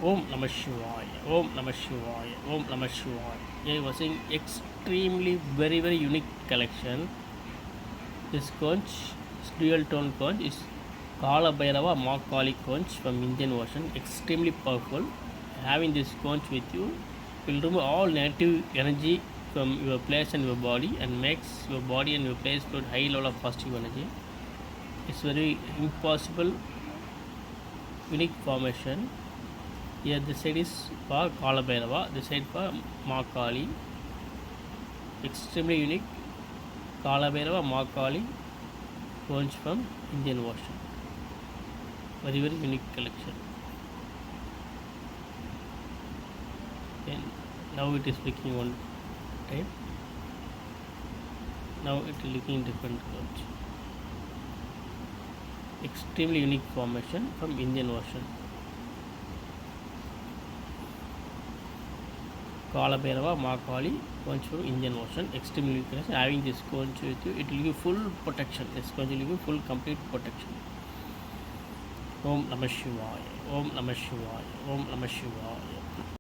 Om Namah Shivaya, Om Namah Shivaya, Om Namah Shivaya. Here was saying extremely very unique collection. This conch, dual tone conch, is BHAIRAVA Maa Kali conch from Indian Ocean. Extremely powerful. Having this conch with you will remove all negative energy from your place and your body and makes your body and your place to a high level of positive energy. It's very impossible, unique formation. Here this side is for BHAIRAVA, this side for Maa Kali. Extremely unique BHAIRAVA Maa Kali conch from Indian Ocean. Very unique collection. And now it is looking one type. Now it is looking different conch. Extremely unique formation from Indian Ocean. BHAIRAVA Maa Kali conch from Indian Ocean. Extremely unique collection. Having this conch with you, it will give full protection. This conch will give full complete protection. Om Namah Shivaya, Om Namah Shivaya, Om Namah Shivaya.